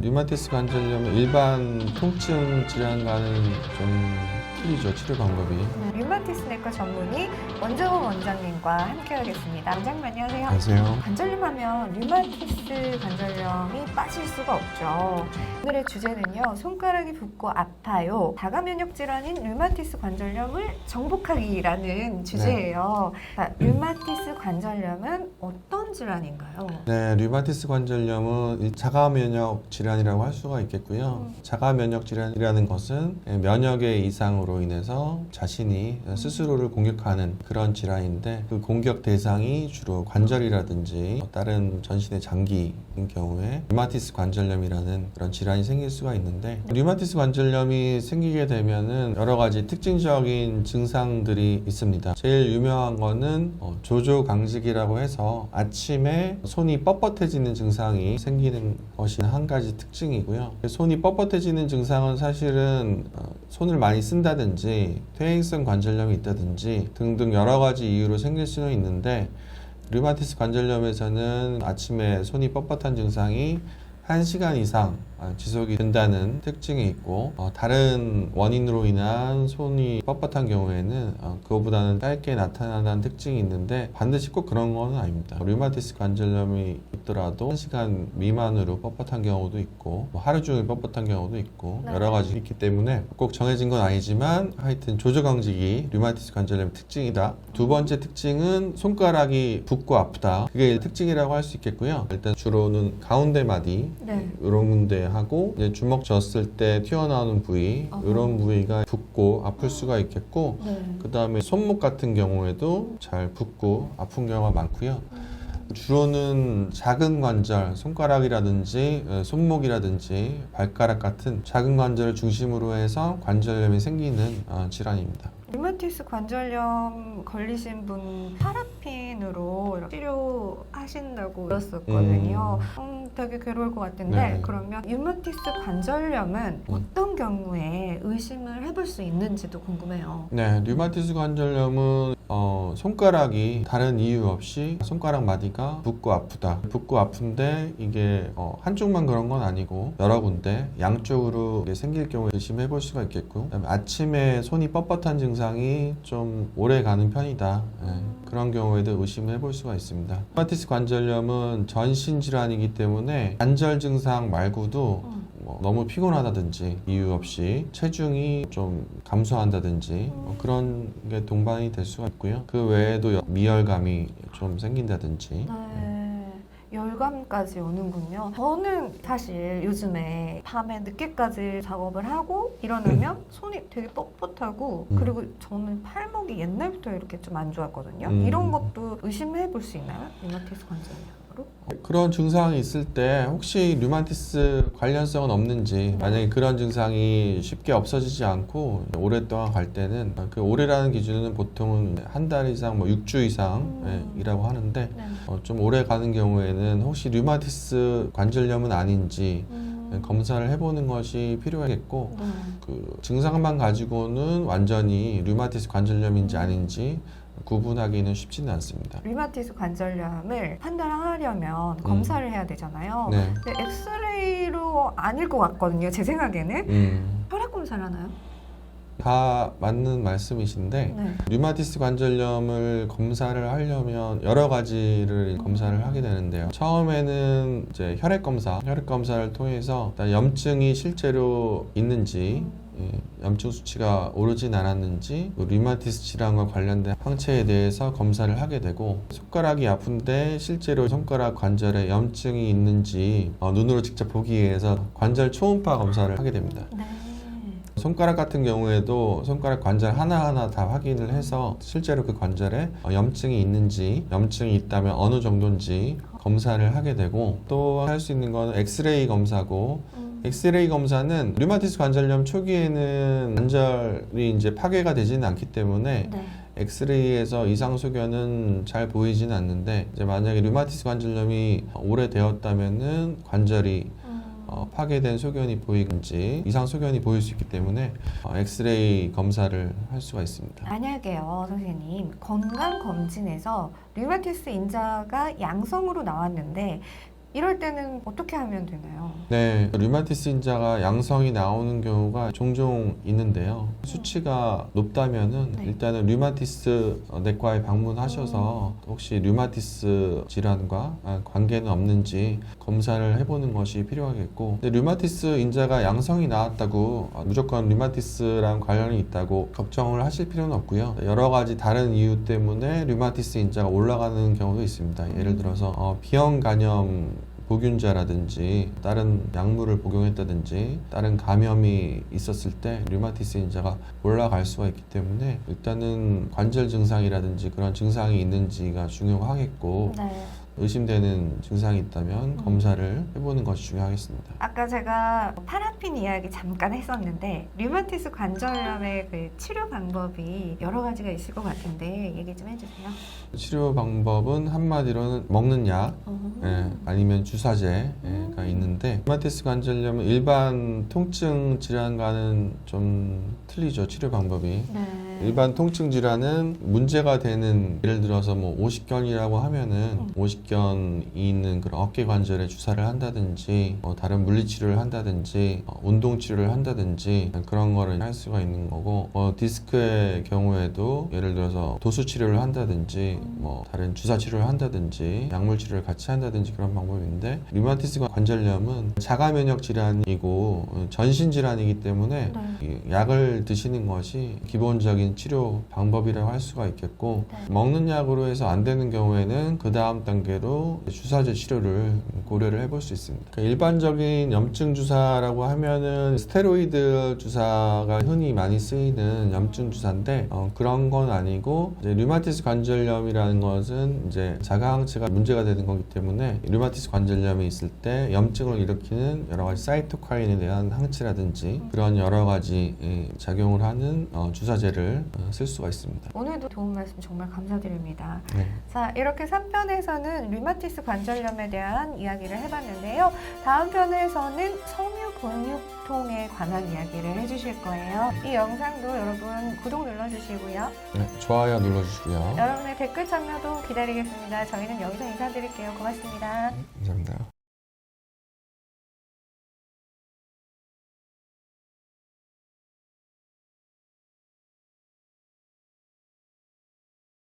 류마티스 관절염은 일반 통증 질환과는 좀 틀리죠, 치료 방법이. 류마티스 내과 전문의 원정원 원장님과 함께하겠습니다. 원장님 안녕하세요. 안녕하세요. 관절염 하면 류마티스 관절염이 빠질 수가 없죠. 오늘의 주제는요, 손가락이 붓고 아파요. 자가 면역 질환인 류마티스 관절염을 정복하기라는 주제예요. 자, 류마티스 관절염은 어떤 질환인가요? 네, 류마티스 관절염은 자가 면역 질환이라고 할 수가 있겠고요. 자가 면역 질환이라는 것은 면역의 이상으로 인해서 자신이 스스로를 공격하는 그런 질환인데, 그 공격 대상이 주로 관절이라든지 다른 전신의 장기인 경우에 류마티스 관절염이라는 그런 질환이 생길 수가 있는데, 류마티스 관절염이 생기게 되면은 여러 가지 특징적인 증상들이 있습니다. 제일 유명한 거는 조조강직이라고 해서 아침에 손이 뻣뻣해지는 증상이 생기는 것이 한 가지 특징이고요. 손이 뻣뻣해지는 증상은 사실은 손을 많이 쓴다든지 퇴행성 관절염이 있다든지 등등 여러 가지 이유로 생길 수는 있는데, 류마티스 관절염에서는 아침에 손이 뻣뻣한 증상이 1시간 이상 지속이 된다는 특징이 있고, 다른 원인으로 인한 손이 뻣뻣한 경우에는 그거보다는 짧게 나타나는 특징이 있는데, 반드시 꼭 그런 건 아닙니다. 류마티스 관절염이 있더라도 1시간 미만으로 뻣뻣한 경우도 있고, 하루 종일 뻣뻣한 경우도 있고, 여러 가지 있기 때문에 꼭 정해진 건 아니지만 하여튼 조조강직이 류마티스 관절염의 특징이다. 두 번째 특징은 손가락이 붓고 아프다. 그게 특징이라고 할 수 있겠고요. 일단 주로는 가운데 마디 이런 군데 하고, 이제 주먹 졌을 때 튀어나오는 부위, 이런 부위가 붓고 아플 수가 있겠고, 그 다음에 손목 같은 경우에도 잘 붓고 아픈 경우가 많고요. 주로는 작은 관절, 손가락이라든지 손목이라든지 발가락 같은 작은 관절을 중심으로 해서 관절염이 생기는 질환입니다. 류마티스 관절염 걸리신 분 파라핀으로 치료하신다고 들었었거든요. 되게 괴로울 것 같은데, 네. 그러면 류마티스 관절염은 어떤 경우에 의심을 해볼 수 있는지도 궁금해요. 네, 류마티스 관절염은 손가락이 다른 이유 없이 손가락 마디가 붓고 아프다. 붓고 아픈데 이게 한쪽만 그런 건 아니고 여러 군데 양쪽으로 생길 경우에 의심해 볼 수가 있겠고, 그다음에 아침에 손이 뻣뻣한 증상이 좀 오래 가는 편이다. 그런 경우에도 의심해 볼 수가 있습니다. 류마티스 관절염은 전신 질환이기 때문에 관절 증상 말고도 너무 피곤하다든지 이유 없이 체중이 좀 감소한다든지 그런 게 동반이 될 수가 있고요. 그 외에도 미열감이 좀 생긴다든지. 열감까지 오는군요. 저는 사실 요즘에 밤에 늦게까지 작업을 하고 일어나면 손이 되게 뻣뻣하고, 그리고 저는 팔목이 옛날부터 이렇게 좀 안 좋았거든요. 이런 것도 의심해 볼 수 있나요? 류마티스 관절염으로? 그런 증상이 있을 때 혹시 류마티스 관련성은 없는지, 만약에 그런 증상이 쉽게 없어지지 않고 오랫동안 갈 때는, 그 오래라는 기준은 보통은 한 달 이상, 6주 이상이라고 하는데, 좀 오래 가는 경우에는 혹시 류마티스 관절염은 아닌지 검사를 해보는 것이 필요하겠고, 그 증상만 가지고는 완전히 류마티스 관절염인지 아닌지 구분하기는 쉽지는 않습니다. 류마티스 관절염을 판단하려면 검사를 해야 되잖아요. 네. 근데 엑스레이로 아닐 것 같거든요, 제 생각에는. 혈액 검사를 하나요? 다 맞는 말씀이신데, 류마티스 관절염을 검사를 하려면 여러 가지를 검사를 하게 되는데요. 처음에는 이제 혈액 검사를 통해서 일단 염증이 실제로 있는지, 염증 수치가 오르진 않았는지, 류마티스 질환과 관련된 항체에 대해서 검사를 하게 되고, 손가락이 아픈데 실제로 손가락 관절에 염증이 있는지 눈으로 직접 보기 위해서 관절 초음파 검사를 하게 됩니다. 손가락 같은 경우에도 손가락 관절 하나하나 다 확인을 해서 실제로 그 관절에 염증이 있는지, 염증이 있다면 어느 정도인지 검사를 하게 되고, 또 할 수 있는 건 엑스레이 검사고, 엑스레이 검사는 류마티스 관절염 초기에는 관절이 이제 파괴가 되지는 않기 때문에 엑스레이에서 이상 소견은 잘 보이지는 않는데, 이제 만약에 류마티스 관절염이 오래되었다면은 관절이 파괴된 소견이 보이든지 이상 소견이 보일 수 있기 때문에 엑스레이 검사를 할 수가 있습니다. 만약에요, 선생님, 건강검진에서 류마티스 인자가 양성으로 나왔는데 이럴 때는 어떻게 하면 되나요? 네, 류마티스 인자가 양성이 나오는 경우가 종종 있는데요. 수치가 높다면은 네. 일단은 류마티스 내과에 방문하셔서 혹시 류마티스 질환과 관계는 없는지 검사를 해보는 것이 필요하겠고, 근데 류마티스 인자가 양성이 나왔다고 무조건 류마티스랑 관련이 있다고 걱정을 하실 필요는 없고요. 여러 가지 다른 이유 때문에 류마티스 인자가 올라가는 경우도 있습니다. 예를 들어서 비형 간염 보균자라든지 다른 약물을 복용했다든지 다른 감염이 있었을 때 류마티스 인자가 올라갈 수가 있기 때문에 일단은 관절 증상이라든지 그런 증상이 있는지가 중요하겠고, 네. 의심되는 증상이 있다면 검사를 해보는 것이 중요하겠습니다. 아까 제가 파라핀 이야기 잠깐 했었는데 류마티스 관절염의 그 치료 방법이 여러 가지가 있을 것 같은데 얘기 좀 해주세요. 치료 방법은 한마디로는 먹는 약, 아니면 주사제가 있는데, 류마티스 관절염은 일반 통증 질환과는 좀 틀리죠, 치료 방법이. 네. 일반 통증 질환은 문제가 되는, 예를 들어서 뭐 오십견이라고 하면은 오십견이 있는 그런 어깨 관절에 주사를 한다든지 다른 물리 치료를 한다든지 운동 치료를 한다든지 그런 거를 할 수가 있는 거고, 디스크의 경우에도 예를 들어서 도수 치료를 한다든지 뭐 다른 주사 치료를 한다든지 약물 치료를 같이 한다든지 그런 방법인데, 류마티스 관절염은 자가 면역 질환이고 전신 질환이기 때문에 이 약을 드시는 것이 기본적인 치료 방법이라고 할 수가 있겠고, 먹는 약으로 해서 안 되는 경우에는 그 다음 단계로 주사제 치료를 고려를 해볼 수 있습니다. 그러니까 일반적인 염증 주사라고 하면은 스테로이드 주사가 흔히 많이 쓰이는 염증 주사인데 그런 건 아니고, 이제 류마티스 관절염이라는 것은 이제 자가항체가 문제가 되는 거기 때문에 류마티스 관절염이 있을 때 염증을 일으키는 여러 가지 사이토카인에 대한 항체라든지 그런 여러 가지 작용을 하는 주사제를 쓸 수가 있습니다. 오늘도 좋은 말씀 정말 감사드립니다. 네. 자, 이렇게 3편에서는 류마티스 관절염에 대한 이야기를 해봤는데요. 다음 편에서는 섬유 근육통에 관한 이야기를 해주실 거예요. 이 영상도 여러분 구독 눌러주시고요. 네, 좋아요 눌러주시고요. 여러분의 댓글 참여도 기다리겠습니다. 저희는 여기서 인사드릴게요. 고맙습니다. 감사합니다.